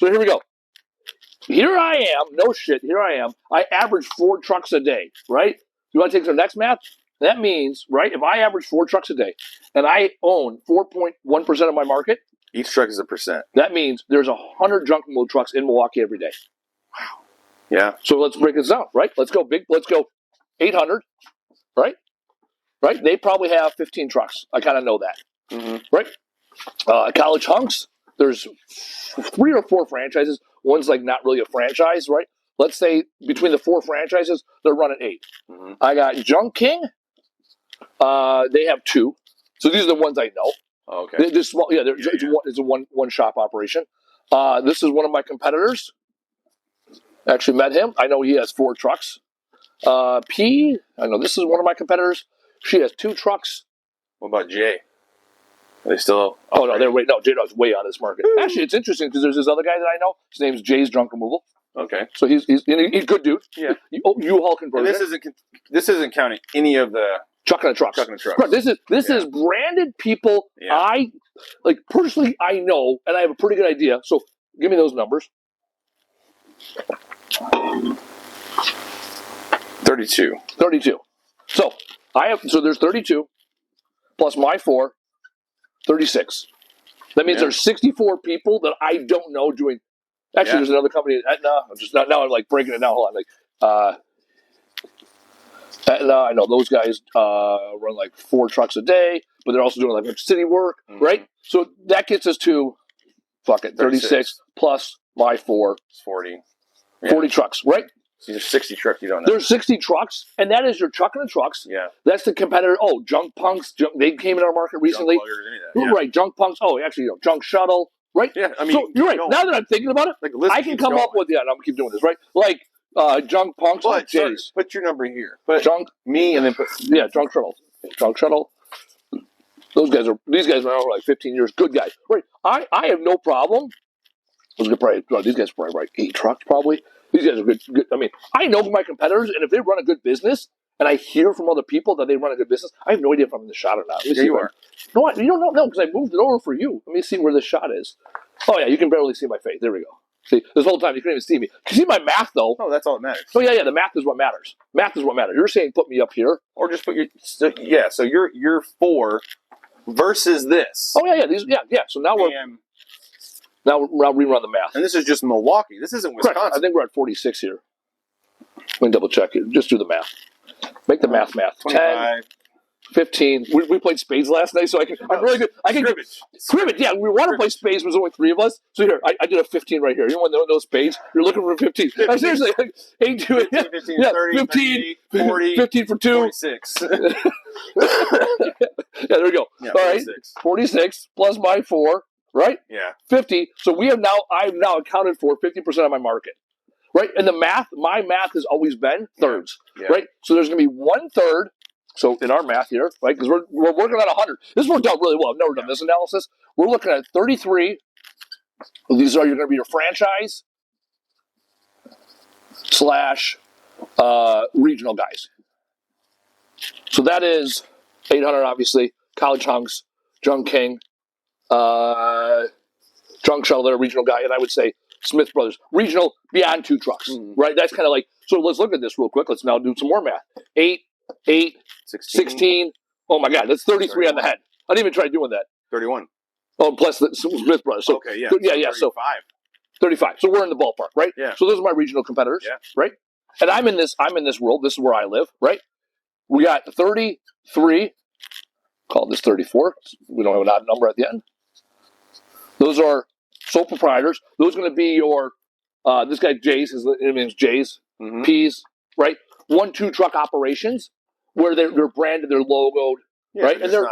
So here we go. Here I am. No shit. Here I am. I average 4 trucks a day, right? You want to take the next math? That means, right, if I average 4 trucks a day and I own 4.1% of my market, each truck is a percent. That means there's 100 junk removal trucks in Milwaukee every day. Wow. Yeah. So let's break this down, right? Let's go big. Let's go 800, right? Right? They probably have 15 trucks. I kind of know that, right? College Hunks, there's 3 or 4 franchises. One's like not really a franchise, right? Let's say between the 4 franchises, they're running 8. I got Junk King. They have 2. So these are the ones I know. Oh, okay. This small, it's a one shop operation. This is one of my competitors. Actually met him. I know he has 4 trucks. P, I know this is one of my competitors. She has 2 trucks. What about Jay? Are they still? Oh no, J-Dog's way out of this market. Actually, it's interesting because there's this other guy that I know. His name's Jay's Junk Removal. Okay. So he's a good dude. Yeah. U-Haul conversion. And this isn't counting any of the trucking and trucks. Right, this is branded people. Yeah. I personally I know, and I have a pretty good idea. So give me those numbers. 32. So there's 32 plus my 4, 36. That means there's 64 people that I don't know doing. Actually, there's another company. Now I'm like breaking it down. Hold on, I know those guys run like 4 trucks a day, but they're also doing like city work, right? So that gets us to 36 plus my 4, it's 40. 40 trucks, right? So there's 60 trucks you don't know. There's 60 trucks, and that is your trucking and trucks. Yeah. That's the competitor. Oh, Junk Punks. They came in our market recently. Right, Junk Punks. Oh, actually, Junk Shuttle. Right? Yeah, I mean, so you're right. Now that I'm thinking about it, I can come up with, I'm going to keep doing this, right? Like, Junk Punks, like Jays. Put your number here. Put Junk, me, and then put... Yeah, Junk Shuttle. Junk Shuttle. These guys have been around for like 15 years. Good guys. Right. I have no problem. These guys probably write 8 trucks, probably. These guys are good. I mean, I know my competitors, and if they run a good business, and I hear from other people that they run a good business, I have no idea if I'm in the shot or not. Yeah, you are. No, you don't know, because I moved it over for you. Let me see where this shot is. Oh, yeah, you can barely see my face. There we go. See, this whole time you couldn't even see me. You see my math, though? No, that's all that matters. Oh, yeah, the math is what matters. Math is what matters. You're saying put me up here. Or just put your... So you're 4 versus this. Oh, yeah. So now Now I'll rerun the math. And this is just Milwaukee. This isn't Wisconsin. Correct. I think we're at 46 here. Let me double check it. Just do the math. Make the math. 25. 10, 15. We played spades last night, so I'm really good. I can cribbage. Yeah, we want to play spades. There's only 3 of us. So here, I did a 15 right here. You want to know those spades? You're looking for 15. Seriously, 8, 2, 15, 30, 15, 40, 15 for 2. 46. There we go. Yeah, all right, 46 plus my 4. Right? Yeah. 50. So I've now accounted for 50% of my market. Right? And my math has always been thirds. Yeah. Right? So there's going to be 1/3. So in our math here, right? Because we're working on 100. This worked out really well. I've never done this analysis. We're looking at 33. These are going to be your franchise / regional guys. So that is 800, obviously. College Hunks, Junk King, Junk Shuttle, they're a regional guy, and I would say Smith Brothers, regional beyond 2 trucks, right? That's kind of like, so let's look at this real quick. Let's now do some more math. 8, 16. Oh my God, that's 33 on the head. I didn't even try doing that. 31. Oh, plus the Smith Brothers. So, okay, yeah. Yeah. 35. So 35. So we're in the ballpark, right? Yeah. So those are my regional competitors, right? And I'm in this world. This is where I live, right? We got 33. Call this 34. We don't have an odd number at the end. Those are sole proprietors. Those are going to be your, this guy Jay's, his name is Jay's, P's, right? 1-2 truck operations where they're branded, they're logoed, right? And they're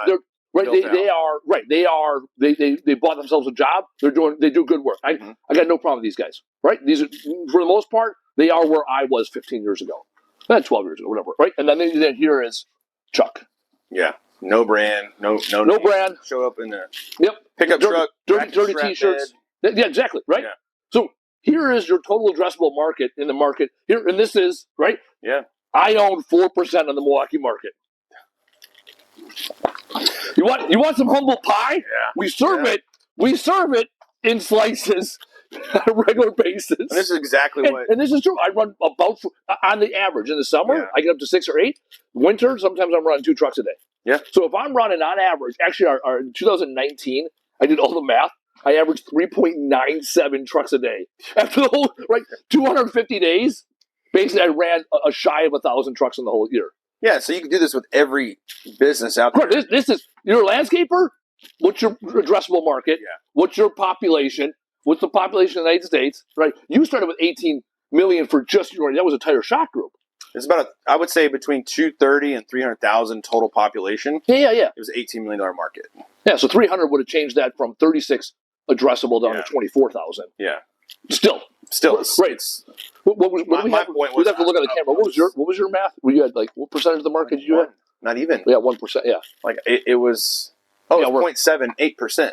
right. They bought themselves a job. They do good work. I got no problem with these guys, right? These are, for the most part, they are where I was 15 years ago, 12 years ago, whatever, right? And then here is Chuck. Yeah. No brand, no brand. Show up in there. Yep. Pickup truck. Dirty T-shirts. Yeah, exactly. Right. Yeah. So here is your total addressable market in the market here, and this is right. Yeah. I own 4% of the Milwaukee market. You want some humble pie? Yeah. We serve it in slices. on a regular basis. And this is exactly what. And this is true. I run about, on the average, in the summer, I get up to 6 or 8. Winter, sometimes I'm running 2 trucks a day. Yeah. So if I'm running on average, actually, in 2019, I did all the math. I averaged 3.97 trucks a day. After the whole, 250 days, basically I ran a shy of 1,000 trucks in the whole year. Yeah, so you can do this with every business out there. Right, this is, you're a landscaper, what's your addressable market? Yeah. What's your population? What's the population of the United States? Right? You started with 18 million for just your, that was a tire shock group. It's about, I would say, between 230 and 300,000 total population. Yeah. It was an $18 million market. Yeah, so 300 would have changed that from 36 addressable down to 24,000. Yeah. Still. Right. What was my point was, we'd have to look at the camera. What was your math? You had what percentage of the market did you have? Not even. Yeah, 1%. Yeah. It was. Oh, it was 0.78%.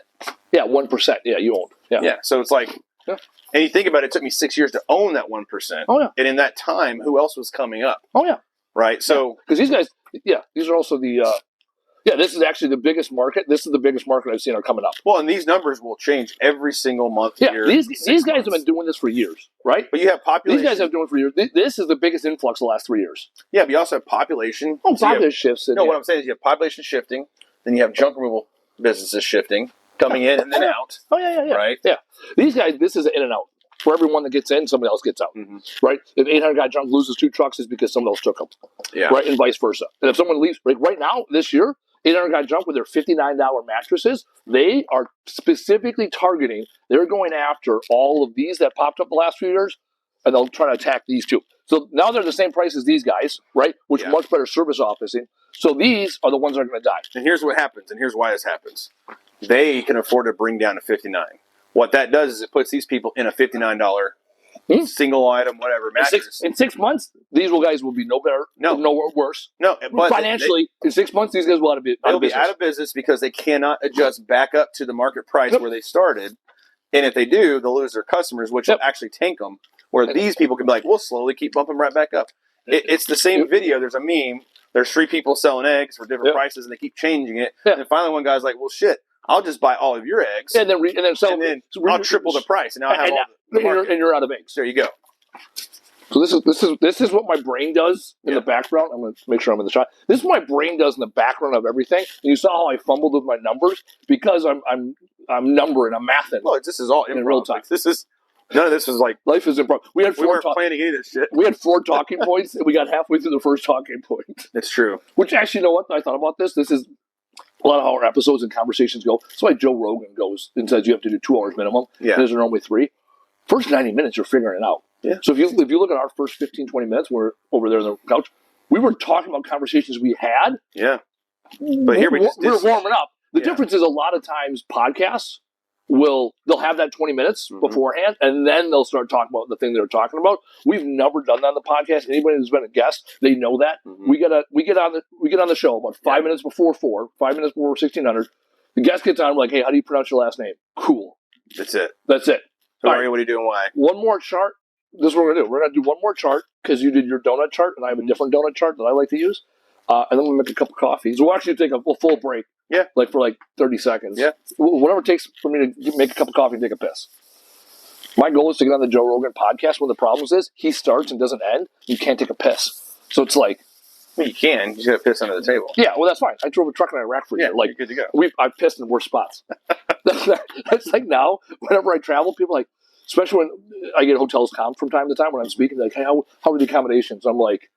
Yeah, 1%. Yeah, you owned. Yeah. Yeah. So it's like, and you think about it, it took me 6 years to own that 1%. Oh yeah. And in that time, who else was coming up? Oh yeah. Right. So because these guys, these are also the. This is actually the biggest market. This is the biggest market I've seen are coming up. Well, and these numbers will change every single month. Yeah, these guys have been doing this for years, right? But you have population. These guys have been doing it for years. This is the biggest influx the last 3 years. Yeah, but you also have population. Oh, population shifts. What I'm saying is you have population shifting, then you have junk removal businesses shifting, coming in and then out. Oh, yeah. Right? Yeah. These guys, this is an in and out. For everyone that gets in, somebody else gets out. Mm-hmm. Right? If 800 guy junk loses 2 trucks, it's because someone else took them. Yeah. Right? And vice versa. And if someone leaves, right now, this year, 800 guy junk with their $59 mattresses, they are specifically targeting, they're going after all of these that popped up the last few years, and they'll try to attack these too. So now they're the same price as these guys, right? Which much better service officing. So these are the ones that are going to die. And here's what happens, and here's why this happens. They can afford to bring down to $59. What that does is it puts these people in a $59 single item, whatever mattress. In 6 months, these guys will be no better, no worse. No, but financially, in 6 months, these guys will be out of business because they cannot adjust back up to the market price where they started. And if they do, they'll lose their customers, which will actually tank them. Where these people can be like, we'll slowly keep bumping right back up. It's the same video. There's a meme. There's 3 people selling eggs for different prices, and they keep changing it. And finally, one guy's like, well, shit. I'll just buy all of your eggs, and then I'll triple the price, and now I have all the market. And you're out of eggs. There you go. So this is what my brain does in the background. I'm going to make sure I'm in the shot. This is what my brain does in the background of everything. And you saw how I fumbled with my numbers because I'm numbering, I'm mathing. Well, this is all in real time. None of this is like life is improv. We weren't planning any of this shit. We had 4 talking points, and we got halfway through the first talking point. It's true. Which actually, you know what? I thought about this. This is a lot of how our episodes and conversations go. That's why Joe Rogan goes and says you have to do 2 hours minimum. Yeah. There's normally 3. First 90 minutes, you're figuring it out. Yeah. So if you look at our first 15, 20 minutes, we're over there on the couch. We were talking about conversations we had. Yeah. But here we're warming up. The difference is a lot of times podcasts they'll have that 20 minutes beforehand, and then they'll start talking about the thing they're talking about. We've never done that on the podcast. Anybody who's been a guest, they know that. Mm-hmm. We get on the show about 5 minutes before 4, 5 minutes before 1600. The guest gets on, like, hey, how do you pronounce your last name? Cool. That's it. So, Mario, what are you doing? Why? One more chart. This is what we're going to do. We're going to do one more chart because you did your donut chart, and I have a different donut chart that I like to use. And then we'll make a cup of coffee. So we'll actually take a full break. Yeah. For 30 seconds. Yeah. Whatever it takes for me to make a cup of coffee and take a piss. My goal is to get on the Joe Rogan podcast. One of the problems is he starts and doesn't end. You can't take a piss. So it's like. Well, you can. You just got to piss under the table. Yeah, well, that's fine. I drove a truck in Iraq for a year. You're good to go. I've pissed in worse spots. That's like now, whenever I travel, people are like, especially when I get hotels comped from time to time when I'm speaking, they're like, hey, how are the accommodations? I'm like,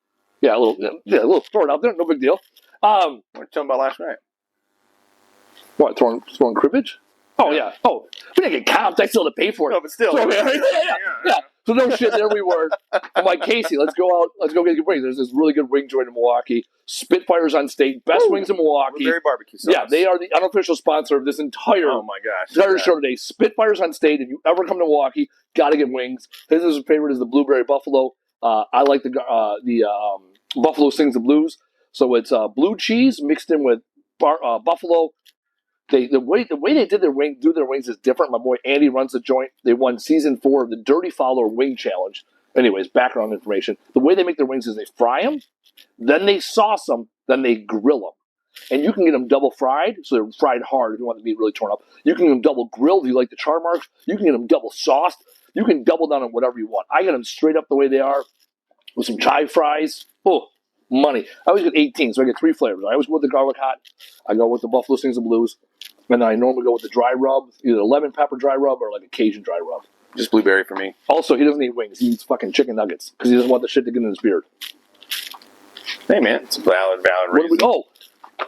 a little throw it out there, no big deal. What were you talking about last night? What, throwing cribbage? Oh, yeah. Oh, we didn't get comped. I still had to pay for it. No, but still. Yeah. So no shit, there we were. I'm like, Casey, let's go out. Let's go get a wings. There's this really good wing joint in Milwaukee. Spitfire's on state. Best wings in Milwaukee. Blueberry barbecue sauce. Yeah, they are the unofficial sponsor of this entire show today. Spitfire's on state. If you ever come to Milwaukee, got to get wings. His favorite is the Blueberry Buffalo. I like the Buffalo Sings the Blues. So it's blue cheese mixed in with buffalo. The way they do their wings is different. My boy Andy runs the joint. They won season 4 of the Dirty Fowler Wing Challenge. Anyways, background information. The way they make their wings is they fry them, then they sauce them, then they grill them. And you can get them double fried, so they're fried hard if you want the meat really torn up. You can get them double grilled if you like the char marks. You can get them double sauced. You can double down on whatever you want. I get them straight up the way they are with some chive fries. Oh, money. I always get 18, so I get 3 flavors. I always go with the garlic hot. I go with the Buffalo Stings and Blues. And then I normally go with the dry rub, either a lemon pepper dry rub or like a Cajun dry rub. Just blueberry for me. Also, he doesn't eat wings. He eats fucking chicken nuggets because he doesn't want the shit to get in his beard. Hey, man. It's a valid reason.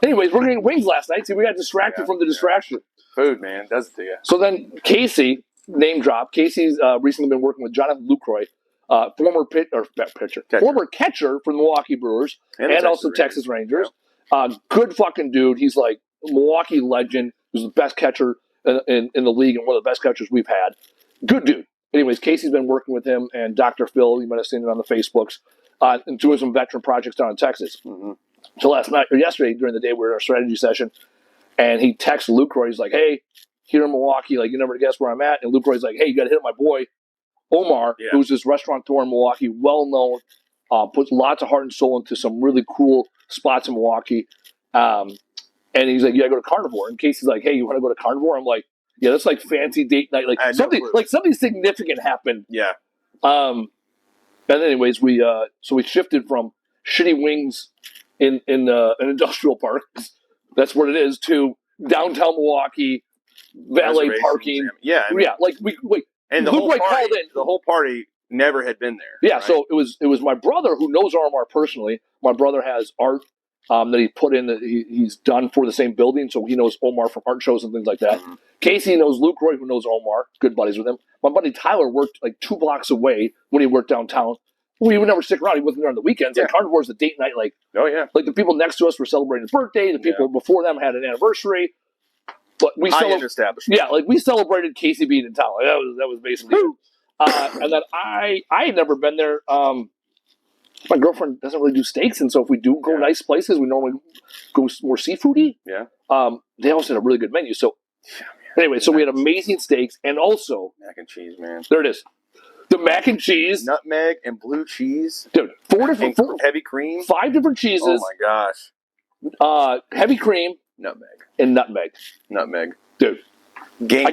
Anyways, we're getting wings last night. See, we got distracted from the distraction. Food, man. Does it to you. So then Casey, name drop. Casey's recently been working with Jonathan Lucroy, former catcher for the Milwaukee Brewers and also Texas Rangers. Good fucking dude. He's like a Milwaukee legend. He's the best catcher in the league and one of the best catchers we've had. Good dude. Anyways, Casey's been working with him and Dr. Phil. You might have seen it on the Facebooks. And doing some veteran projects down in Texas. Mm-hmm. So last night or yesterday during the day we were in our strategy session, and he texted Lucroy. He's like, "Hey, here in Milwaukee, like you never guess where I'm at." And Lucroy's like, "Hey, you got to hit up my boy Omar, who's this restaurateur in Milwaukee, well known, puts lots of heart and soul into some really cool spots in Milwaukee." And he's like, "You got to go to Carnivore." And Casey's like, "Hey, you want to go to Carnivore?" I'm like, "Yeah, that's like fancy date night, like something significant happened." Yeah. And anyways, we shifted from shitty wings in an industrial park, that's what it is, to downtown Milwaukee, valet parking. Yeah, I mean, like we and the whole party never had been there. Yeah, right? So it was my brother who knows Omar personally. My brother has art that he put in that he's done for the same building, so he knows Omar from art shows and things like that. Mm-hmm. Casey knows Lucroy, who knows Omar, good buddies with him. My buddy Tyler worked like 2 blocks away when he worked downtown. We would never stick around. He wasn't there on the weekends. Yeah. Like Carnivore's a date night. Like, like the people next to us were celebrating his birthday. The people before them had an anniversary. But we we celebrated Casey being in town. Like, that was basically it. And then I had never been there. My girlfriend doesn't really do steaks, and so if we do go nice places, we normally go more seafoody. Yeah. They also had a really good menu. So anyway, so we had amazing steaks and also mac and cheese, man. There it is. The mac and cheese, nutmeg and blue cheese, dude. 4 different heavy cream, 5 different cheeses. Oh my gosh! Heavy cream, nutmeg, dude. Game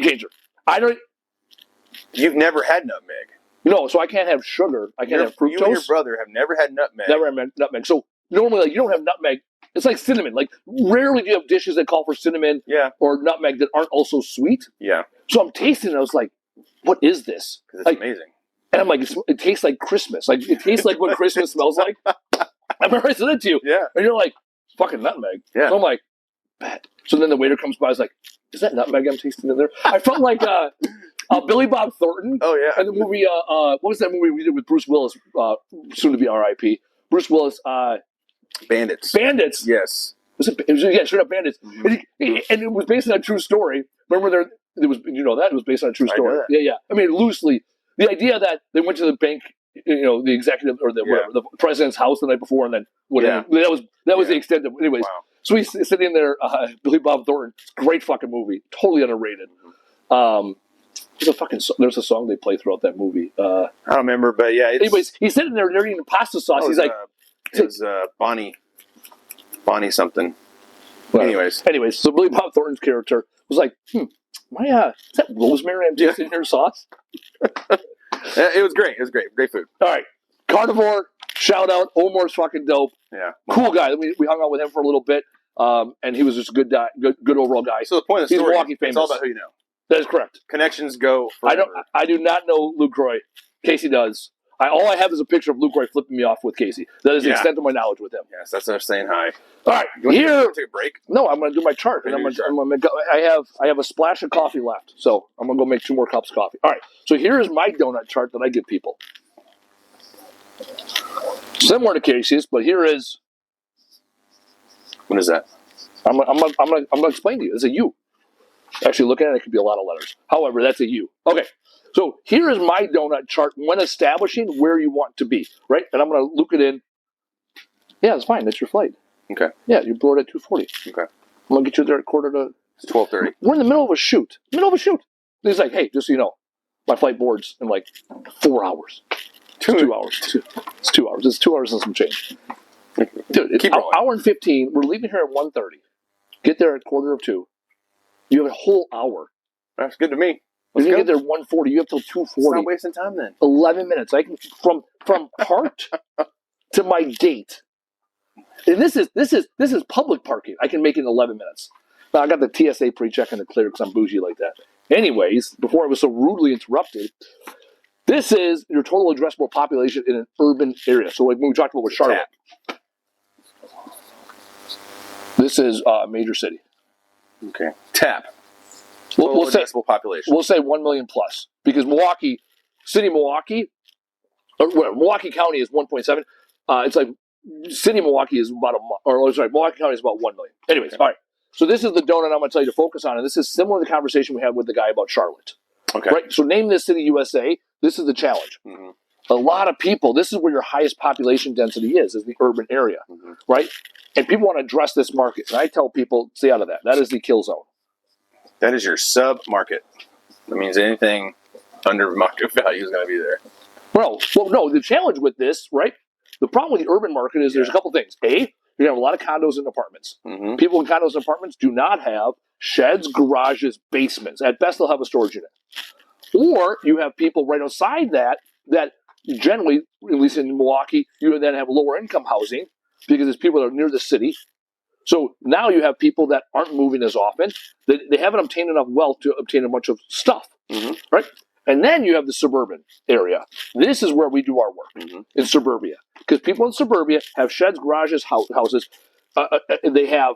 changer. I don't. You've never had nutmeg? No, so I can't have sugar. I can't have fructose. You and your brother have never had nutmeg. Never had nutmeg. So normally, like you don't have nutmeg. It's like cinnamon. Like rarely do you have dishes that call for cinnamon or nutmeg that aren't also sweet. Yeah. So I'm tasting it. I was like, what is this? It's amazing. And I'm like, it tastes like Christmas. Like it tastes like what Christmas smells like. I remember I said it to you. Yeah. And you're like, fucking nutmeg. Yeah. So I'm like, bet. So then the waiter comes by. I was like, is that nutmeg I'm tasting in there? I felt like Billy Bob Thornton. Oh yeah. And the movie, what was that movie we did with Bruce Willis? Soon to be R.I.P. Bruce Willis. Bandits. It Yes. was straight up Bandits. Mm-hmm. And it was based on a true story. Remember it was it was based on a true story. Yeah. I mean, loosely, the idea that they went to the bank, the executive or the president's house the night before, and then whatever. Yeah. That was the extent of. Anyways, so he's sitting in there. Billy Bob Thornton, great fucking movie, totally underrated. There's a song they play throughout that movie. I don't remember, but yeah. Anyways, he's sitting there eating pasta sauce. He's like, it was Bonnie something. Anyways, so Billy Bob Thornton's character was like, is that rosemary I'm tasting in your sauce? It was great. Great food. All right. Carnivore, shout out. Omar's fucking dope. Yeah. Cool guy. We hung out with him for a little bit, and he was just a good overall guy. So the point of the story Milwaukee famous. It's all about who you know. That is correct. Connections go forever. I do not know Lucroy. Casey does. All I have is a picture of Lucroy flipping me off with Casey. That is the extent of my knowledge with him. Yes, that's us saying hi. All right, you want to take a break? No, I'm going to do my chart, and I'm going to go. I have a splash of coffee left, so I'm going to go make 2 more cups of coffee. All right, so here is my donut chart that I give people. Similar to Casey's, but here is. What is that? I'm going to explain to you. It's a U. Actually, looking at it, could be a lot of letters. However, that's a U. Okay. So here is my donut chart when establishing where you want to be, right? And I'm going to look it in. Yeah, it's fine. That's your flight. Okay. Yeah, you're board at 2:40. Okay. I'm going to get you there at 12:45. It's 12:30. We're in the middle of a shoot. And he's like, hey, just so you know, my flight boards in like 4 hours. 2 hours. It's 2 hours. It's 2 hours and some change. Dude, it's hour and 15. We're leaving here at 1:30. Get there at 1:45. You have a whole hour. That's good to me. If you get there at 1:40, you have till 2:40. It's not wasting time then. 11 minutes. I can from parked to my gate. And this is public parking. I can make it in 11 minutes. Now, I got the TSA pre-check and the clear because I'm bougie like that. Anyways, before I was so rudely interrupted, this is your total addressable population in an urban area. So like when we talked about with Charlotte. This is a major city. Okay. Tap. We'll say population. We'll say 1 million plus because Milwaukee County is 1.7. It's like city Milwaukee is about Milwaukee County is about 1 million. Anyways, all right. So this is the donut I'm going to tell you to focus on, and this is similar to the conversation we had with the guy about Charlotte. Okay. Right. So name this city USA. This is the challenge. Mm-hmm. A lot of people. This is where your highest population density is the urban area, right? And people want to address this market, and I tell people stay out of that. That is the kill zone. That is your sub-market. That means anything under market value is going to be there. Well, no. The challenge with this, right? The problem with the urban market is there's a couple things. A, you have a lot of condos and apartments. Mm-hmm. People in condos and apartments do not have sheds, garages, basements. At best, they'll have a storage unit. Or you have people right outside that generally, at least in Milwaukee, you then have lower income housing because it's people that are near the city. So now you have people that aren't moving as often. They haven't obtained enough wealth to obtain a bunch of stuff, right? And then you have the suburban area. This is where we do our work, in suburbia. Because people in suburbia have sheds, garages, houses. They have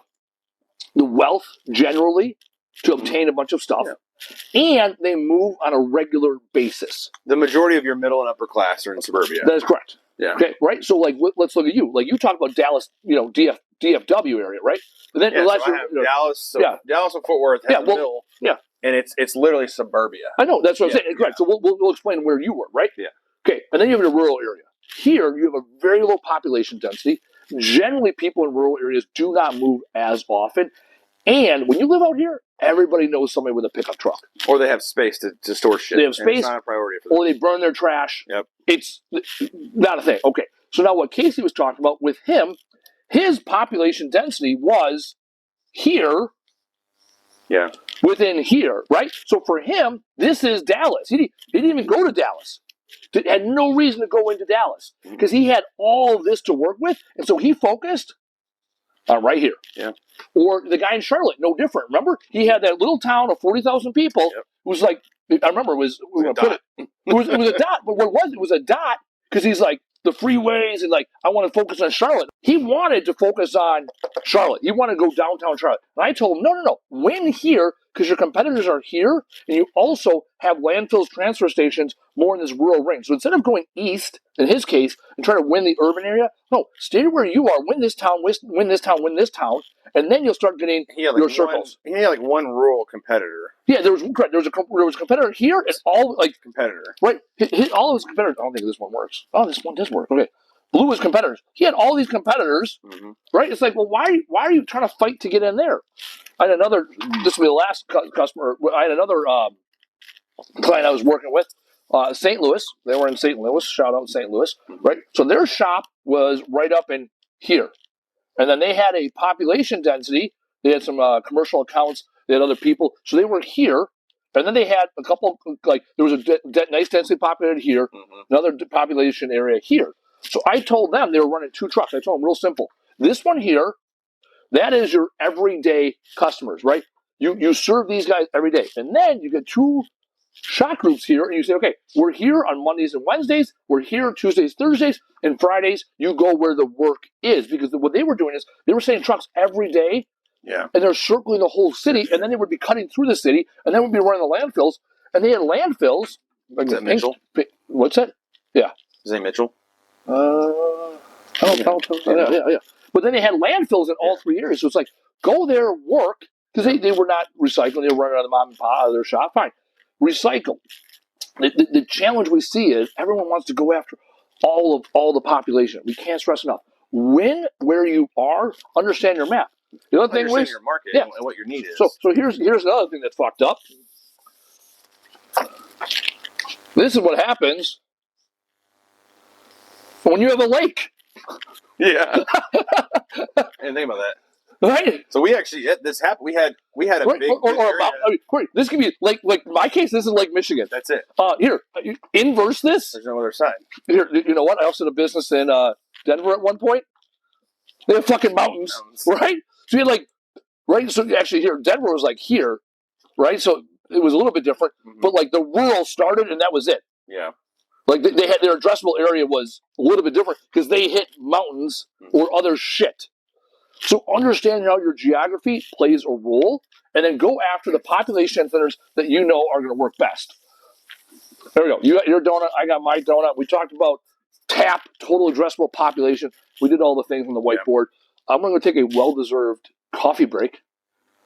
the wealth generally to obtain a bunch of stuff. Yeah. And they move on a regular basis. The majority of your middle and upper class are in suburbia. That is correct. Yeah. Okay, right? So, like, let's look at you. Like, you talk about Dallas, DFW area, right? But then Dallas, Dallas and Fort Worth have the middle. Yeah. And it's literally suburbia. I know. That's what I'm saying. Correct. So we'll explain where you were, right? Yeah. Okay. And then you have a rural area. Here, you have a very low population density. Generally, people in rural areas do not move as often. And when you live out here, everybody knows somebody with a pickup truck. Or they have space to store shit. They have space. It's not a priority for them. Or they burn their trash. Yep. It's not a thing. Okay. So now what Casey was talking about with him, his population density was here. Yeah. Within here, right? So for him, this is Dallas. He didn't even go to Dallas. Had no reason to go into Dallas because he had all of this to work with. And so he focused right here. Yeah. Or the guy in Charlotte, no different. Remember? He had that little town of 40,000 people. Yep. It was like, I remember it was a dot. It was a dot. But what it was a dot because he's like, the freeways and like, I want to focus on Charlotte. He wanted to focus on Charlotte. He wanted to go downtown Charlotte. And I told him, no. Win here because your competitors are here and you also have landfills, transfer stations more in this rural ring. So instead of going east, in his case, and trying to win the urban area, no, stay where you are, win this town, win this town, and then you'll start getting your circles. He had like one rural competitor. Yeah, there was a competitor here and all like competitor. Right. All of his competitors. I don't think this one works. Oh, this one does work. Okay. Blue is competitors. He had all these competitors, right? It's like, well, why are you trying to fight to get in there? I had another, this will be the last customer. I had another client I was working with, St. Louis. They were in St. Louis. Shout out St. Louis, right? So their shop was right up in here. And then they had a population density. They had some commercial accounts. They had other people. So they were here. And then they had a couple, like, there was a nice densely populated here, another population area here. So I told them they were running two trucks. I told them real simple. This one here, that is your everyday customers, right? You serve these guys every day. And then you get two shot groups here, and you say, okay, we're here on Mondays and Wednesdays. We're here Tuesdays, Thursdays, and Fridays. You go where the work is. Because what they were doing is they were sending trucks every day. Yeah. And they're circling the whole city, and then they would be cutting through the city, and then we'd be running the landfills. And they had landfills. Is that Mitchell? What's that? Yeah. Is that Mitchell? I don't know. Yeah. But then they had landfills in all 3 areas. So it's like, go there, work, because they were not recycling. They were running out of the mom and pop out of their shop. Fine. Recycle. The challenge we see is everyone wants to go after all the population. We can't stress enough. Win where you are. Understand your map. The other thing was your market and what your need is. So here's another thing that's fucked up. This is what happens when you have a lake. Yeah. And think about that. Right. So we actually this happened. We had a Right. big Or area. about, right. This could be like my case. This is like Michigan. That's it. Here, inverse this. There's no other side. Here, you know what? I also had a business in Denver at one point. They have fucking mountains, right? So you had like, right? So actually, here Denver was like here, right? So it was a little bit different, but like the rural started and that was it. Yeah. Like they had their addressable area was a little bit different because they hit mountains or other shit. So understanding how your geography plays a role, and then go after the population centers that you know are going to work best. There we go. You got your donut. I got my donut. We talked about TAP, total addressable population. We did all the things on the whiteboard. I'm going to take a well-deserved coffee break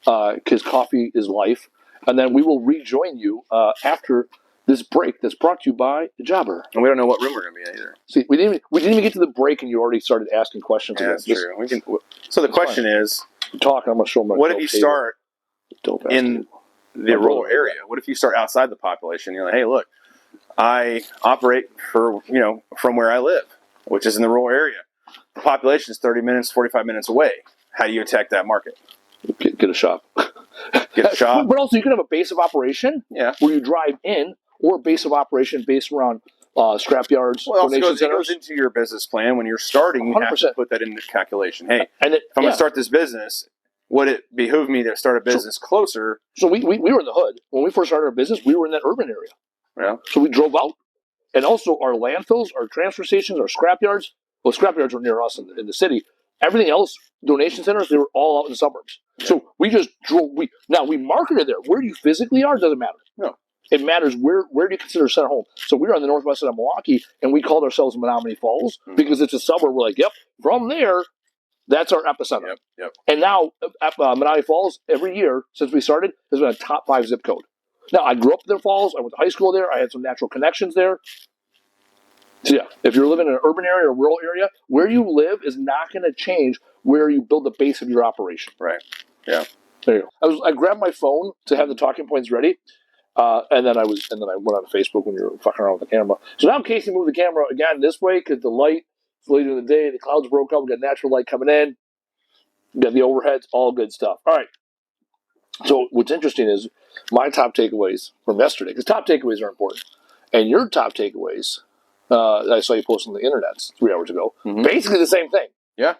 because coffee is life, and then we will rejoin you after this break that's brought to you by Jobber. And we don't know what room we're going to be in either. See, we didn't even get to the break, and you already started asking questions. Yeah, that's true. So the question is, I'm going to show them. What if you start in the rural area? What if you start outside the population? You're like, hey, look, I operate from where I live, which is in the rural area. The population is 30 minutes, 45 minutes away. How do you attack that market? Get a shop. Get a shop. But also, you can have a base of operation where you drive in, or a base of operation based around scrap yards, donation centers. It goes into your business plan. When you're starting, you 100%. Have to put that into calculation. Hey, if I'm going to start this business, would it behoove me to start a business closer? So we were in the hood. When we first started our business, we were in that urban area. Yeah. So we drove out. And also our landfills, our transfer stations, our scrap yards. Well, scrap yards were near us in the city. Everything else, donation centers, they were all out in the suburbs. Yeah. So we just drove. We marketed there. Where you physically are doesn't matter. No. It matters where do you consider center home. So we were on the northwest side of Milwaukee, and we called ourselves Menominee Falls because it's a suburb. We're like, yep, from there, that's our epicenter. Yep. And now, Menominee Falls, every year since we started, has been a top 5 zip code. Now, I grew up in the Falls. I went to high school there. I had some natural connections there. So, yeah, if you're living in an urban area or rural area, where you live is not going to change where you build the base of your operation. Right. Yeah. There you go. I grabbed my phone to have the talking points ready. And then I went on Facebook when you were fucking around with the camera. So now Casey moved the camera again this way because the light, it's later in the day, the clouds broke up, we got natural light coming in, we got the overheads, all good stuff. All right. So what's interesting is my top takeaways from yesterday, because top takeaways are important. And your top takeaways, I saw you post on the internet 3 hours ago, basically the same thing. Yeah.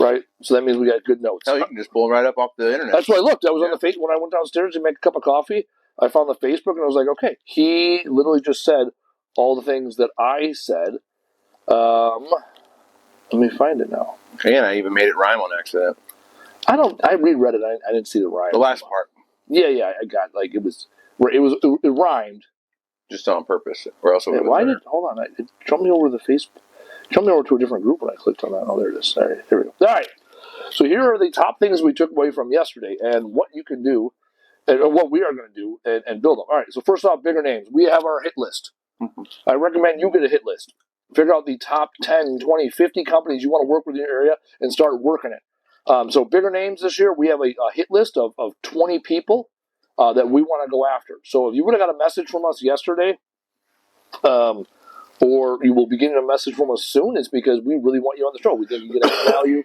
Right? So that means we got good notes. Hell, you can just pull right up off the internet. That's what I looked. I was on the Facebook when I went downstairs to make a cup of coffee. I found the Facebook and I was like, okay, he literally just said all the things that I said. Let me find it now. And I even made it rhyme on accident. I reread it. I didn't see the rhyme. The last part. Yeah, I got it rhymed. Just on purpose, or else it would have hold on, it jumped me over the Facebook. Jumped me over to a different group when I clicked on that. Oh, there it is. All right, here we go. All right. So here are the top things we took away from yesterday and what you can do. And what we are going to do and build them. All right, so first off, bigger names. We have our hit list. I recommend you get a hit list. Figure out the top 10, 20, 50 companies you want to work with in your area and start working it. So bigger names this year, we have a hit list of 20 people that we want to go after. So if you would have got a message from us yesterday, or you will be getting a message from us soon, it's because we really want you on the show. We think you get value.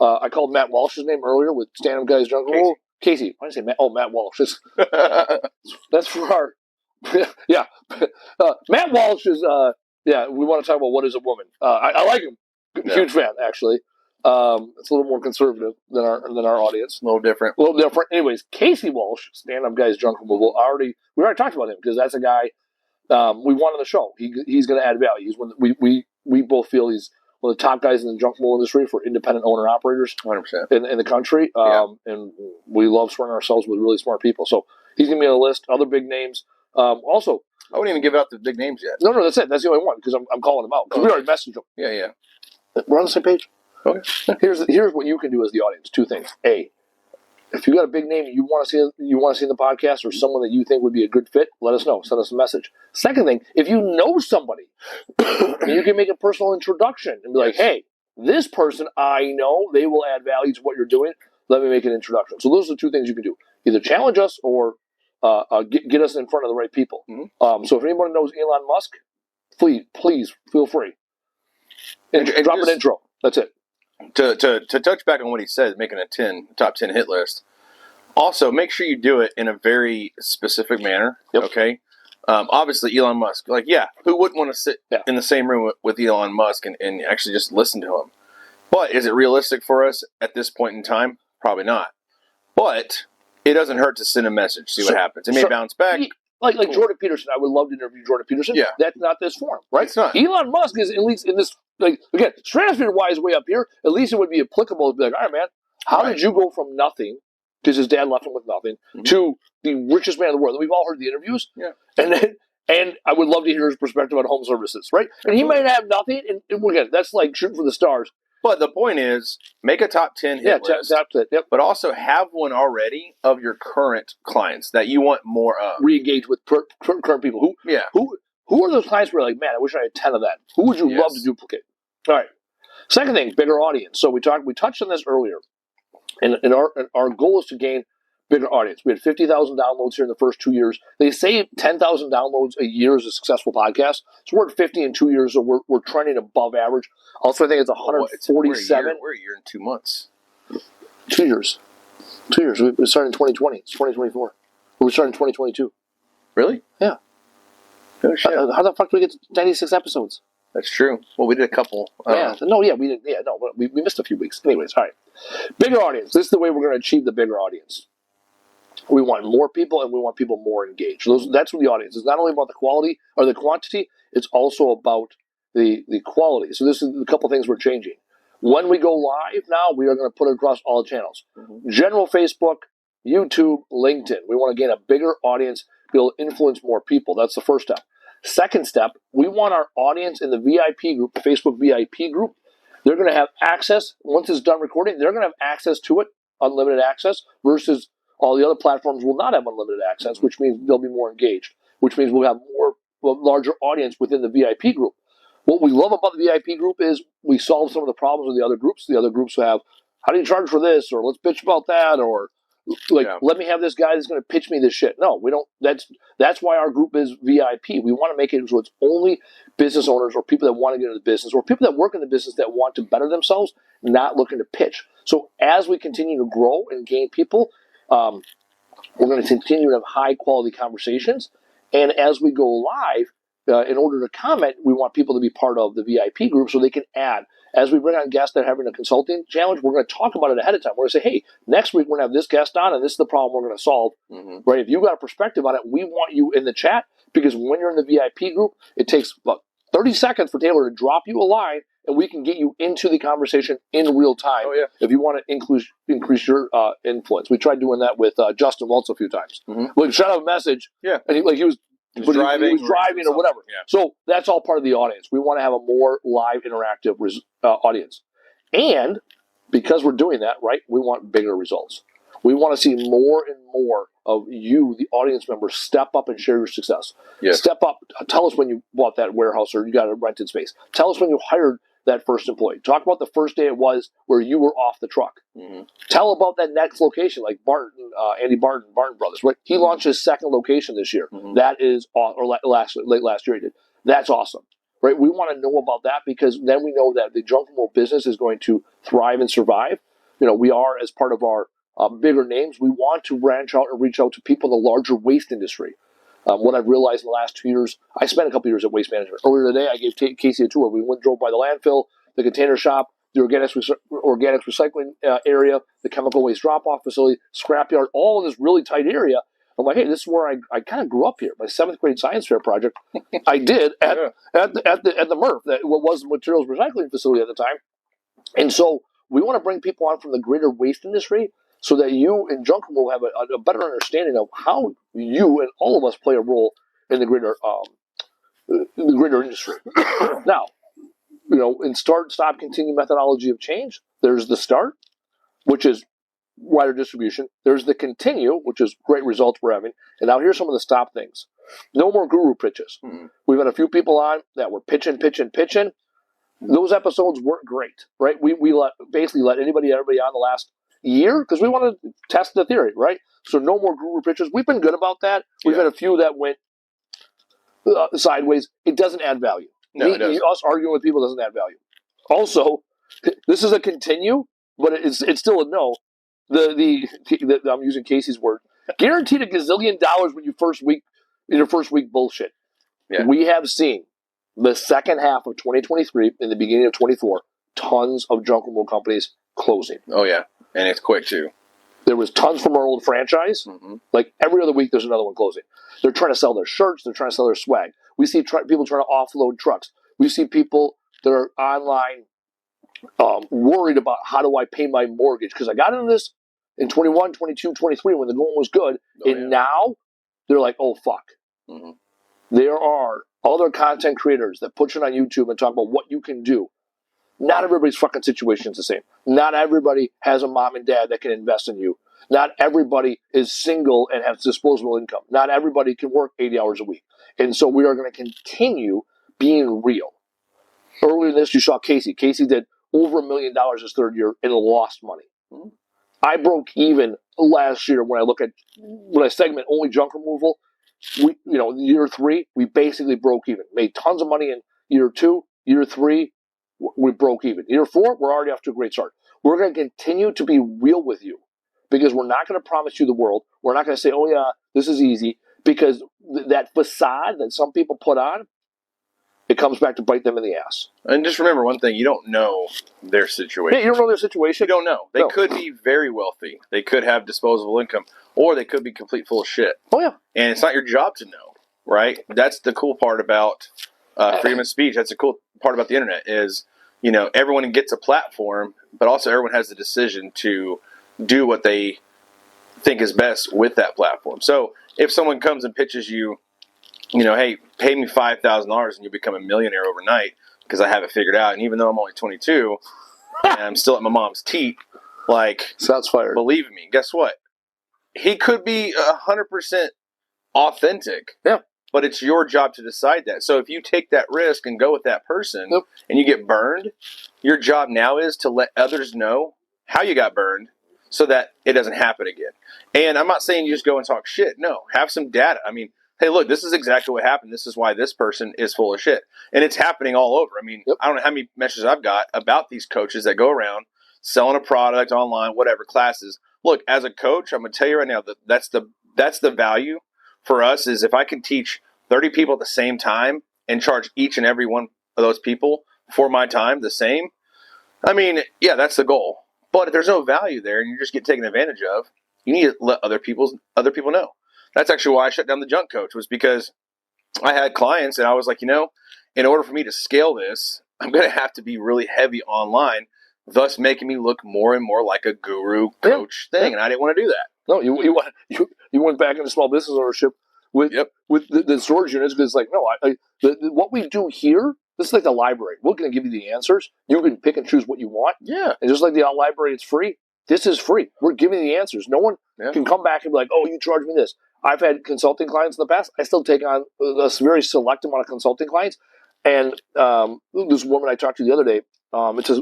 I called Matt Walsh's name earlier with Stand Up Guys Jungle Rule. Casey, why did I say Matt? Oh, Matt Walsh. That's for our... Yeah. Matt Walsh is... we want to talk about what is a woman. I like him. Huge fan, actually. It's a little more conservative than our audience. A little different. Anyways, Casey Walsh, Stand-Up Guys Drunk Removal, we already talked about him because that's a guy we want on the show. He's going to add value. He's we both feel he's one of the top guys in the junk removal industry for independent owner-operators 100% in the country. And we love surrounding ourselves with really smart people. So he's going to be on the list. Other big names. Also, I wouldn't even give out the big names yet. No, that's it. That's the only one because I'm calling them out. Because we already messaged them. Yeah. We're on the same page. Okay. Here's what you can do as the audience. 2 things. A, if you got a big name you want to see in the podcast or someone that you think would be a good fit, let us know. Send us a message. Second thing, if you know somebody, you can make a personal introduction and be like, hey, this person I know, they will add value to what you're doing. Let me make an introduction. So those are the 2 things you can do. Either challenge us or get us in front of the right people. So if anyone knows Elon Musk, please feel free. And drop an intro. That's it. To touch back on what he said, making a top 10 hit list. Also, make sure you do it in a very specific manner. Yep. Okay. Obviously, Elon Musk. Like, who wouldn't want to sit in the same room with Elon Musk and actually just listen to him? But is it realistic for us at this point in time? Probably not. But it doesn't hurt to send a message, see what happens. It may bounce back. Like Jordan Peterson. I would love to interview Jordan Peterson. Yeah. That's not this forum, right? It's not. Elon Musk is at least in this, like, again, stratosphere-wise way up here, at least it would be applicable to be like, all right, man, how did you go from nothing, because his dad left him with nothing, to the richest man in the world? And we've all heard the interviews. Yeah. And I would love to hear his perspective on home services, right? And he might have nothing, and again, that's like shooting for the stars. But the point is, make a top 10 hit list, but also have one already of your current clients that you want more of. Re-engage with current people. Who are those clients where you're like, man, I wish I had 10 of that? Who would you love to duplicate? All right. Second thing, bigger audience. So we touched on this earlier. And our goal is to gain bigger audience. We had 50,000 downloads here in the first 2 years. They say 10,000 downloads a year is a successful podcast. So we're at 50 in 2 years, so we're trending above average. Also, I think it's 147. We're a year and 2 months. 2 years. 2 years. We started in 2020. It's 2024. We started in 2022. Really? Yeah. Oh, shit. How the fuck did we get to 96 episodes? That's true. Well, we did a couple. We didn't. Yeah, no, we missed a few weeks. Anyways, all right. Bigger audience. This is the way we're going to achieve the bigger audience. We want more people, and we want people more engaged. That's what the audience is. Not only about the quality or the quantity, it's also about the quality. So this is a couple things we're changing. When we go live now, we are going to put it across all channels. General Facebook, YouTube, LinkedIn. We want to gain a bigger audience, be able to influence more people. That's the first step. Second step, we want our audience in the VIP group, the Facebook VIP group. They're going to have access. Once it's done recording, they're going to have access to it, unlimited access, versus all the other platforms will not have unlimited access, which means they'll be more engaged, which means we'll have larger audience within the VIP group. What we love about the VIP group is we solve some of the problems with the other groups. The other groups have, how do you charge for this? Or let's bitch about that. Or let me have this guy that's going to pitch me this shit. No, we don't. That's why our group is VIP. We want to make it so it's only business owners or people that want to get into the business or people that work in the business that want to better themselves, not looking to pitch. So as we continue to grow and gain people, we're going to continue to have high quality conversations. And as we go live, in order to comment, we want people to be part of the VIP group so they can add. As we bring on guests that are having a consulting challenge, we're going to talk about it ahead of time. We're going to say, hey, next week we're going to have this guest on, and this is the problem we're going to solve. Right? If you've got a perspective on it, we want you in the chat, because when you're in the VIP group, it takes about 30 seconds for Taylor to drop you a line, and we can get you into the conversation in real time if you want to increase your influence. We tried doing that with Justin Waltz a few times. We shot out a message, and he was driving or whatever. Yeah. So that's all part of the audience. We want to have a more live, interactive audience. And because we're doing that, right, we want bigger results. We want to see more and more of you, the audience members, step up and share your success. Yes. Step up. Tell us when you bought that warehouse or you got a rented space. Tell us when you hired that first employee. Talk about the first day it was where you were off the truck. Tell about that next location, like Andy Barton Brothers. Right? He launched his second location this year. That is, or late last year he did. That's awesome. Right? We want to know about that, because then we know that the junk removal business is going to thrive and survive. We are, as part of our bigger names, we want to branch out and reach out to people in the larger waste industry. What I've realized in the last 2 years, I spent a couple years at Waste Management. Earlier today, I gave Casey a tour. We drove by the landfill, the container shop, the organics recycling area, the chemical waste drop-off facility, scrapyard, all in this really tight area. I'm like, hey, this is where I kind of grew up here. My 7th grade science fair project, I did at the MRF, what was the materials recycling facility at the time. And so we want to bring people on from the greater waste industry, so that you and junk will have a better understanding of how you and all of us play a role in the greater industry. Now, in start, stop, continue methodology of change, there's the start, which is wider distribution. There's the continue, which is great results we're having. And now here's some of the stop things. No more guru pitches. We've had a few people on that were pitching. Those episodes weren't great, right? We basically let everybody on the last year, because we want to test the theory, right? So no more guru pitches. We've been good about that. We've had a few that went sideways. It doesn't add value. No, us arguing with people doesn't add value. Also, this is a continue, but it's still a no. I'm using Casey's word. Guaranteed a gazillion dollars when your first week bullshit. Yeah. We have seen the second half of 2023 and the beginning of 24 tons of junk removal companies closing. Oh yeah, and it's quick too. There was tons from our old franchise. Mm-hmm. Like every other week, there's another one closing. They're trying to sell their shirts. They're trying to sell their swag. We see people trying to offload trucks. We see people that are online worried about how do I pay my mortgage, because I got into this in 21, 22, 23 when the going was good, now they're like, oh fuck. Mm-hmm. There are other content creators that put it on YouTube and talk about what you can do. Not everybody's fucking situation is the same. Not everybody has a mom and dad that can invest in you. Not everybody is single and has disposable income. Not everybody can work 80 hours a week. And so we are going to continue being real. Earlier in this, you saw Casey. Casey did over $1 million his third year and lost money. Mm-hmm. I broke even last year when I segment only junk removal. Year 3, we basically broke even. Made tons of money in year 2. Year 3, we broke even. Year 4, we're already off to a great start. We're going to continue to be real with you because we're not going to promise you the world. We're not going to say, oh yeah, this is easy, because that facade that some people put on, it comes back to bite them in the ass. And just remember one thing, you don't know their situation. Yeah, you don't know their situation. You don't know. They could be very wealthy. They could have disposable income, or they could be complete full of shit. Oh yeah. And it's not your job to know, right? That's the cool part about freedom of speech. That's the cool part about the internet is, everyone gets a platform, but also everyone has the decision to do what they think is best with that platform. So if someone comes and pitches you, hey, pay me $5,000 and you become a millionaire overnight because I have it figured out. And even though I'm only 22 and I'm still at my mom's teat, shots fired. Believe me, guess what? He could be 100% authentic. Yeah. But it's your job to decide that. So if you take that risk and go with that person and you get burned, your job now is to let others know how you got burned so that it doesn't happen again. And I'm not saying you just go and talk shit. No, have some data. I mean, hey, look, this is exactly what happened. This is why this person is full of shit. And it's happening all over. I mean, I don't know how many messages I've got about these coaches that go around selling a product online, whatever, classes. Look, as a coach, I'm going to tell you right now that that's the value for us is if I can teach 30 people at the same time and charge each and every one of those people for my time the same, I mean, yeah, that's the goal. But if there's no value there and you just get taken advantage of, you need to let other people know. That's actually why I shut down the junk coach, was because I had clients and I was like, in order for me to scale this, I'm going to have to be really heavy online, thus making me look more and more like a guru coach thing. And I didn't want to do that. No, you went back into small business ownership with the storage units, because what we do here, this is like the library. We're going to give you the answers. You can pick and choose what you want. Yeah. And just like the library, it's free. This is free. We're giving you the answers. No one can come back and be like, oh, you charge me this. I've had consulting clients in the past. I still take on a very select amount of consulting clients. And this woman I talked to the other day, it says,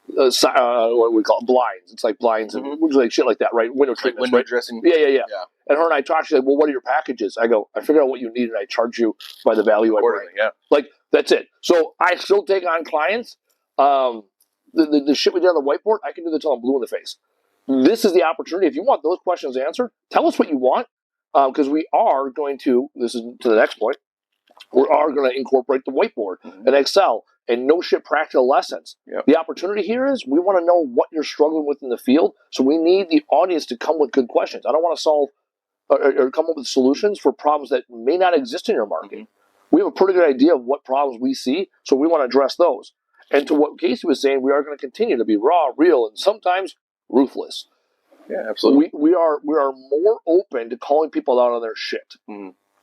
what we call it, blinds. It's like blinds and like shit like that, right? Window treatments, window dressing. Yeah. And her and I talked. She's like, well, what are your packages? I go, I figure out what you need and I charge you by the value I bring. Yeah. Like, that's it. So I still take on clients. The shit we did on the whiteboard, I can do that till I'm blue in the face. This is the opportunity. If you want those questions answered, tell us what you want, because we are going to, this is to the next point, we are going to incorporate the whiteboard and Excel and no shit practical lessons. Yep. The opportunity here is we want to know what you're struggling with in the field, so we need the audience to come with good questions. I don't want to solve or come up with solutions for problems that may not exist in your market. We have a pretty good idea of what problems we see, so we want to address those. And to what Casey was saying, we are going to continue to be raw, real, and sometimes ruthless. Yeah, absolutely. We are more open to calling people out on their shit.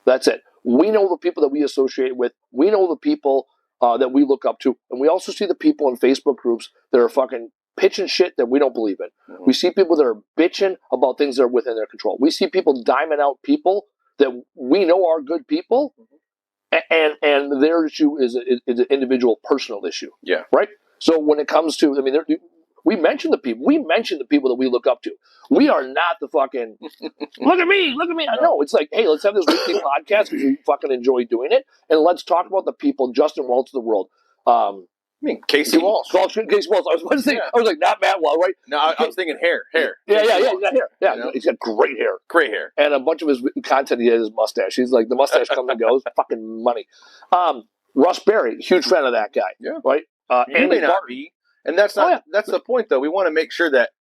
That's it. We know the people that we associate with. We know the people that we look up to. And we also see the people in Facebook groups that are fucking pitching shit that we don't believe in. We see people that are bitching about things that are within their control. We see people diming out people that we know are good people. And their issue is an individual personal issue. Yeah. Right? So when it comes to, I mean, We mention the people. We mention the people that we look up to. We are not the fucking, look at me. I know. It's like, hey, let's have this weekly podcast because we fucking enjoy doing it. And let's talk about the people, Justin Welch of the world. I mean, Casey Walsh. Casey Walsh. I was about to say, I was like, not Matt Walsh, right? No, I was thinking hair. Yeah, he's got hair. Yeah, you know? He's got great hair. Great hair. And a bunch of his content, he has his mustache. He's like, the mustache comes and goes. Fucking money. Russ Berry, huge fan of that guy. Yeah. Right? You may not be. And that's not, that's the point, though. We want to make sure that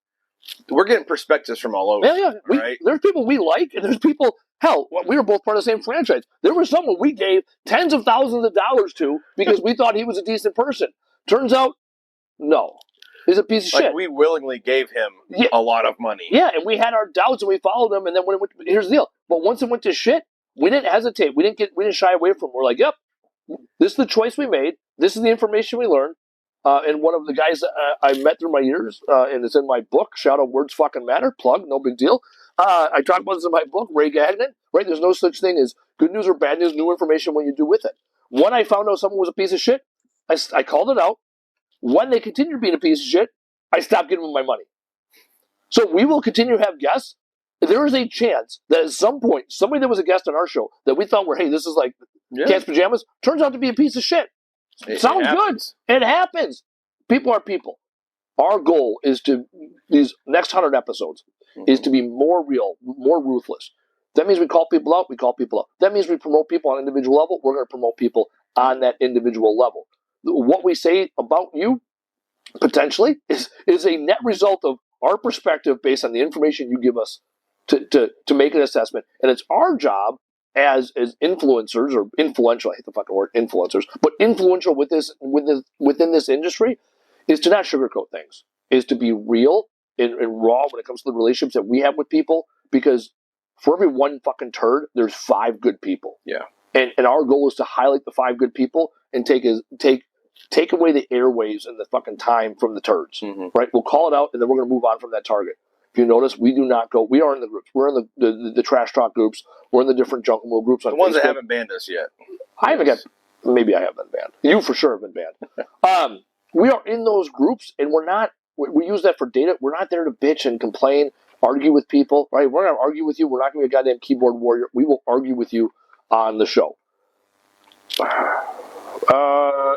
we're getting perspectives from all over. Yeah. Right? There's people we like, and there's people, hell, we were both part of the same franchise. There was someone we gave tens of thousands of dollars to because we thought he was a decent person. Turns out, no. He's a piece of shit. We willingly gave him a lot of money. Yeah, and we had our doubts, and we followed him, and then when it went, here's the deal. But once it went to shit, we didn't hesitate. We didn't shy away from it. We're like, yep, this is the choice we made. This is the information we learned. And one of the guys I met through my years, and it's in my book, Shout Out Words Fucking Matter, plug, no big deal. I talk about this in my book, Ray Gagnon, right? There's no such thing as good news or bad news, new information when you do with it. When I found out someone was a piece of shit, I called it out. When they continued being a piece of shit, I stopped giving them my money. So we will continue to have guests. There is a chance that at some point, somebody that was a guest on our show that we thought were, hey, this is like Cat's Pajamas, turns out to be a piece of shit. Sounds good. It happens. People are people. Our goal is to, these next 100 episodes, is to be more real, more ruthless. That means we call people out, That means we promote people on an individual level, we're going to promote people on that individual level. What we say about you, potentially, is a net result of our perspective based on the information you give us to make an assessment. And it's our job as influencers or influential, I hate the fucking word influencers, but influential within this industry is to not sugarcoat things, is to be real and raw when it comes to the relationships that we have with people, because for every one fucking turd, there's 5 good people. Yeah. And our goal is to highlight the 5 good people and take away the airwaves and the fucking time from the turds, right? We'll call it out, and then we're going to move on from that target. If you notice, we do not go. We are in the groups. We're in the trash talk groups. We're in the different junk world groups on the ones Facebook. that haven't banned us yet. I haven't got. Maybe I have been banned. You for sure have been banned. We are in those groups, and we're not. We use that for data. We're not there to bitch and complain, argue with people, right? We're not going to argue with you. We're not going to be a goddamn keyboard warrior. We will argue with you on the show.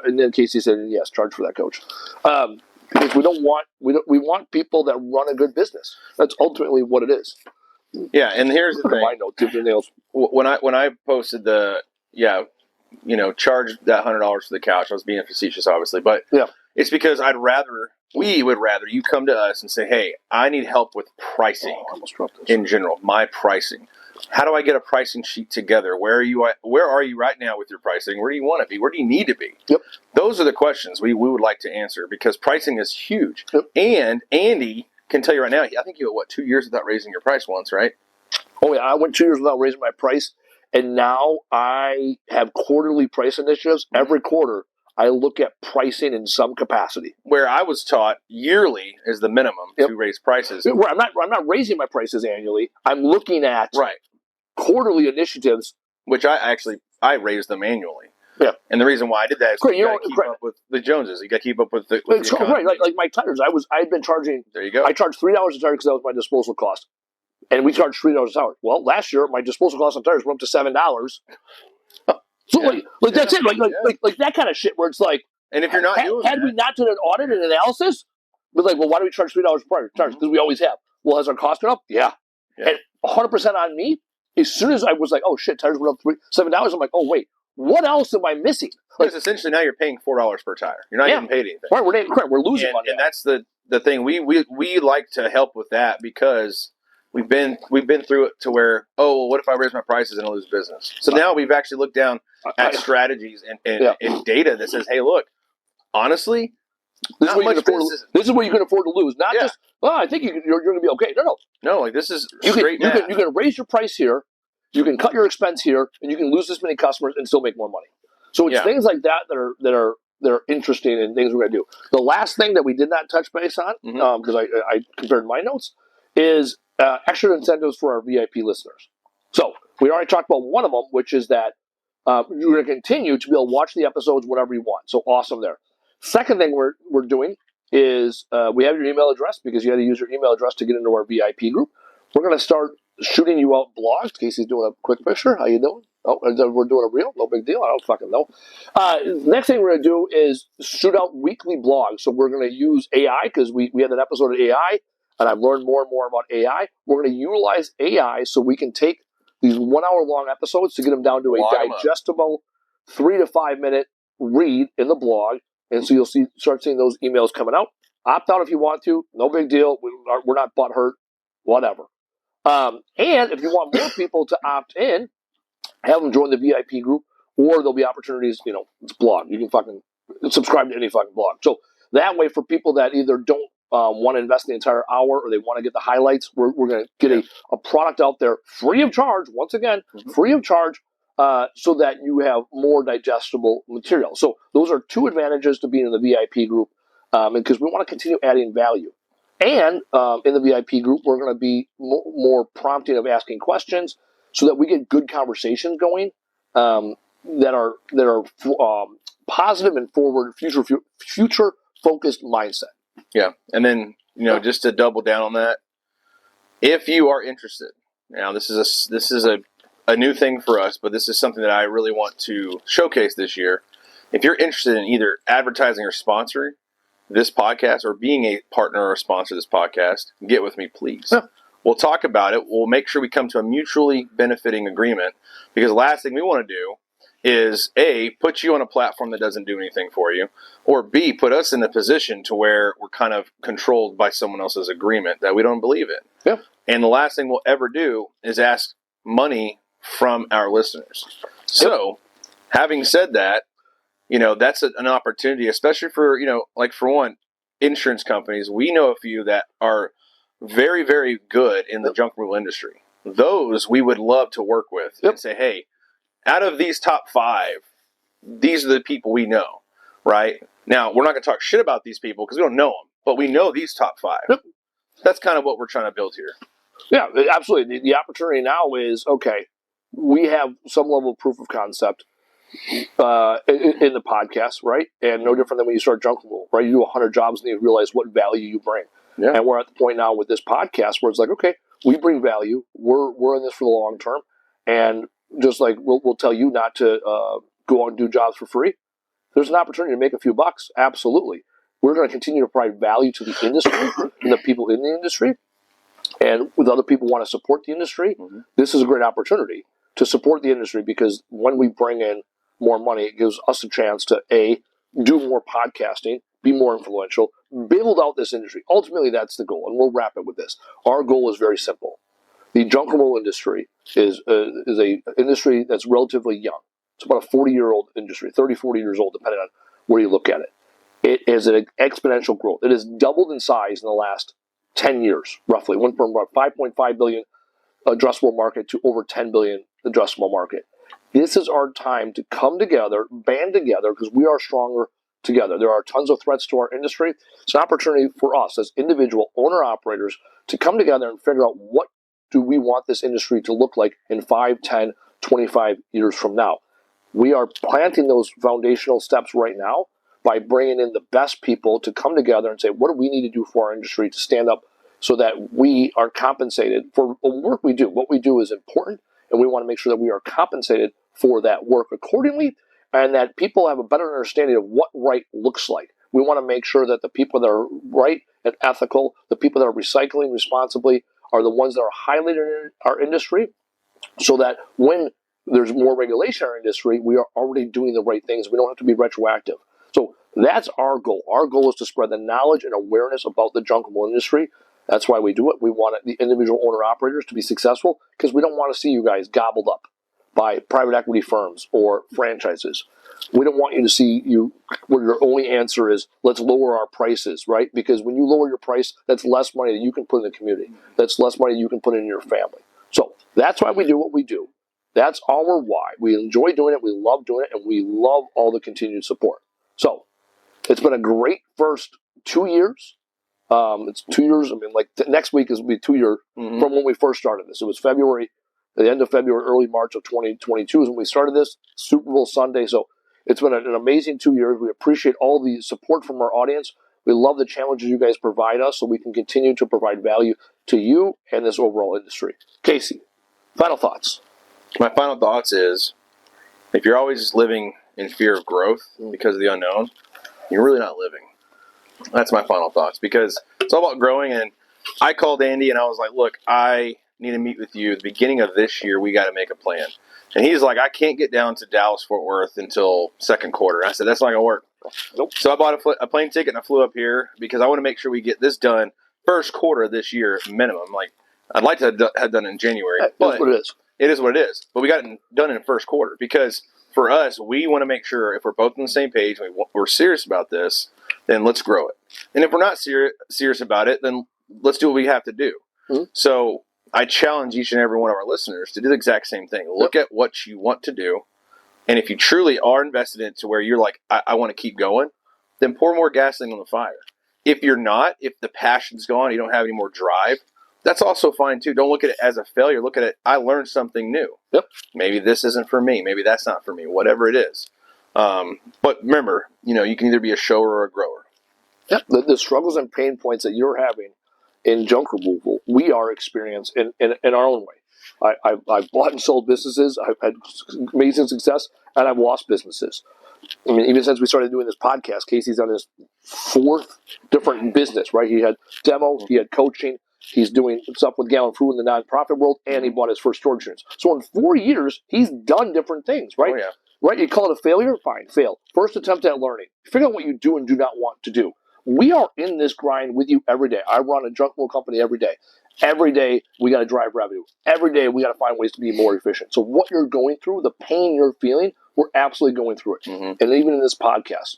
And then Casey said, yes, charge for that, coach. Because we want people that run a good business. That's ultimately what it is. Yeah, and here's the thing. My note, tip the nails. When I posted charge that $100 for the couch, I was being facetious, obviously, but it's because we would rather you come to us and say, hey, I need help with pricing in general, my pricing. How do I get a pricing sheet together? Where are you right now with your pricing? Where do you want to be? Where do you need to be? Yep. Those are the questions we would like to answer, because pricing is huge. Yep. And Andy can tell you right now, I think you went 2 years without raising your price once, right? Oh, yeah. I went 2 years without raising my price, and now I have quarterly price initiatives. Mm-hmm. Every quarter, I look at pricing in some capacity. Where I was taught yearly is the minimum to raise prices. Where I'm not raising my prices annually. I'm looking at quarterly initiatives. Which I raised them annually. Yeah. And the reason why I did that is you got to keep up with the Joneses. You got to keep up with the right. Like my tires. I'd been charging. There you go. I charged $3 a tire because that was my disposal cost. And we charged $3 a tire. Well, last year, my disposal cost on tires went up to $7. So that's it, like that kind of shit where it's like, and if you're not doing had we not done an audit and analysis, we're like, well, why do we charge $3 per tire? Because we always have. Well, has our cost gone up? Yeah. And 100% on me. As soon as I was like, oh shit, tires went up $7, I'm like, oh wait, what else am I missing? Because essentially now you're paying $4 per tire. You're not getting paid anything. Right, we're losing money. And that's the thing. We like to help with that because we've been through it to where, oh, well, what if I raise my prices and I lose business? So now we've actually looked down at strategies and data that says, hey, look, honestly, this is what you can afford to lose. Not just, I think you're going to be okay. No, like this is straight math. You can raise your price here, you can cut your expense here, and you can lose this many customers and still make more money. So it's things like that that are interesting and things we're going to do. The last thing that we did not touch base on, because I compared my notes, is extra incentives for our VIP listeners. So we already talked about one of them, which is that you're going to continue to be able to watch the episodes whenever you want. So awesome there. Second thing we're doing is we have your email address because you had to use your email address to get into our VIP group. We're going to start shooting you out blogs. Casey's doing a quick picture. How you doing? Oh, we're doing a reel. No big deal. I don't fucking know. Next thing we're going to do is shoot out weekly blogs. So we're going to use AI because we had an episode of AI, and I've learned more and more about AI. We're going to utilize AI so we can take these 1 hour long episodes to get them down to a digestible 3 to 5 minute read in the blog. And so you'll start seeing those emails coming out. Opt out if you want to. No big deal. We're not butthurt. Whatever. And if you want more people to opt in, have them join the VIP group, or there'll be opportunities, it's blog. You can fucking subscribe to any fucking blog. So that way, for people that either don't want to invest the entire hour or they want to get the highlights, we're going to get a product out there free of charge, once again, free of charge, so that you have more digestible material. So those are two advantages to being in the VIP group, because we want to continue adding value. And in the VIP group, we're going to be more prompting of asking questions so that we get good conversations going that are positive and forward, future focused mindset. Yeah, and then just to double down on that, if you are interested, now this is a new thing for us, but this is something that I really want to showcase this year. If you're interested in either advertising or sponsoring this podcast or being a partner or a sponsor of this podcast, get with me, please. Yeah. We'll talk about it. We'll make sure we come to a mutually benefiting agreement, because the last thing we want to do is A, put you on a platform that doesn't do anything for you, or B, put us in a position to where we're kind of controlled by someone else's agreement that we don't believe in. Yeah. And the last thing we'll ever do is ask money from our listeners. So, having said that, that's an opportunity, especially for, for one, insurance companies. We know a few that are very, very good in the junk removal industry. Those we would love to work with and say, hey, out of these top 5, these are the people we know, right? Now, we're not going to talk shit about these people because we don't know them, but we know these top 5. Yep. That's kind of what we're trying to build here. Yeah, absolutely. The opportunity now is, okay, we have some level of proof of concept in the podcast, right? And no different than when you start junk removal, right? You do 100 jobs and you realize what value you bring. Yeah. And we're at the point now with this podcast where it's like, okay, we bring value. We're in this for the long term. And just like we'll tell you not to go out and do jobs for free, there's an opportunity to make a few bucks. Absolutely. We're going to continue to provide value to the industry and the people in the industry. And with other people want to support the industry, this is a great opportunity to support the industry, because when we bring in more money, it gives us a chance to, A, do more podcasting, be more influential, build out this industry. Ultimately, that's the goal, and we'll wrap it with this. Our goal is very simple. The junk removal industry is a industry that's relatively young. It's about a 40-year-old industry, 30, 40 years old, depending on where you look at it. It is an exponential growth. It has doubled in size in the last 10 years, roughly. Went from about 5.5 billion addressable market to over 10 billion addressable market. This is our time to come together, band together, because we are stronger together. There are tons of threats to our industry. It's an opportunity for us as individual owner-operators to come together and figure out what do we want this industry to look like in 5, 10, 25 years from now. We are planting those foundational steps right now by bringing in the best people to come together and say, what do we need to do for our industry to stand up so that we are compensated for the work we do. What we do is important, and we want to make sure that we are compensated for that work accordingly, and that people have a better understanding of what right looks like. We want to make sure that the people that are right and ethical, the people that are recycling responsibly, are the ones that are highlighted in our industry, so that when there's more regulation in our industry, we are already doing the right things. We don't have to be retroactive. So that's our goal. Our goal is to spread the knowledge and awareness about the junk removal industry. That's why we do it. We want the individual owner-operators to be successful, because we don't want to see you guys gobbled up by private equity firms or franchises. We don't want you to see where your only answer is, let's lower our prices, right? Because when you lower your price, that's less money that you can put in the community. That's less money you can put in your family. So that's why we do what we do. That's our why. We enjoy doing it, we love doing it, and we love all the continued support. So it's been a great first 2 years. It's 2 years. I mean, next week will be 2 years from when we first started this. It was February, the end of February, early March of 2022 is when we started this, Super Bowl Sunday. So it's been an amazing 2 years. We appreciate all the support from our audience. We love the challenges you guys provide us so we can continue to provide value to you and this overall industry. Casey, final thoughts. My final thoughts is, if you're always living in fear of growth because of the unknown, you're really not living. That's my final thoughts, because it's all about growing. And I called Andy and I was like, look, I need to meet with you at the beginning of this year. We got to make a plan. And he's like, I can't get down to Dallas-Fort Worth until second quarter. I said, that's not going to work. Nope. So I bought a plane ticket and I flew up here because I want to make sure we get this done first quarter of this year minimum. Like, I'd like to have done it in January. That's what it is. It is what it is. But we got it done in the first quarter because for us, we want to make sure if we're both on the same page, we're serious about this, then let's grow it. And if we're not serious about it, then let's do what we have to do. Mm-hmm. So I challenge each and every one of our listeners to do the exact same thing. Look at what you want to do. And if you truly are invested in it to where you're like, I want to keep going, then pour more gasoline on the fire. If you're not, if the passion's gone, you don't have any more drive, that's also fine too. Don't look at it as a failure. Look at it, I learned something new. Yep. Maybe this isn't for me. Maybe that's not for me. Whatever it is. But remember, you can either be a shower or a grower. Yep. The struggles and pain points that you're having in junk removal, we are experiencing in our own way. I've bought and sold businesses. I've had amazing success, and I've lost businesses. I mean, even since we started doing this podcast, Casey's on his 4th different business, right? He had demo, he had coaching, he's doing stuff with Gallon Food in the nonprofit world, and he bought his first storage units. So in 4 years, he's done different things, right? Oh, yeah. Right? You call it a failure? Fine, fail. First attempt at learning. Figure out what you do and do not want to do. We are in this grind with you every day. I run a junk removal company every day. Every day, we got to drive revenue. Every day, we got to find ways to be more efficient. So what you're going through, the pain you're feeling, we're absolutely going through it. Mm-hmm. And even in this podcast,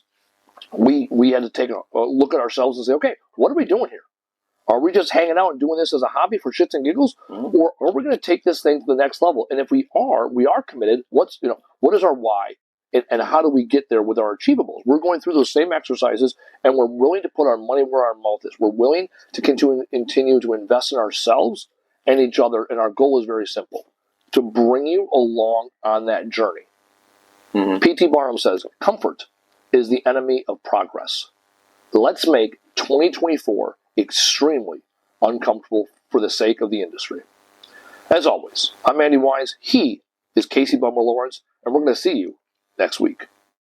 we had to take a look at ourselves and say, okay, what are we doing here? Are we just hanging out and doing this as a hobby for shits and giggles? Mm-hmm. Or are we going to take this thing to the next level? And if we are committed. What is our why? And how do we get there with our achievables? We're going through those same exercises, and we're willing to put our money where our mouth is. We're willing to continue to invest in ourselves and each other, and our goal is very simple, to bring you along on that journey. Mm-hmm. P.T. Barnum says, comfort is the enemy of progress. Let's make 2024 extremely uncomfortable for the sake of the industry. As always, I'm Andy Weins. He is Casey Bubba Lawrence, and we're going to see you next week.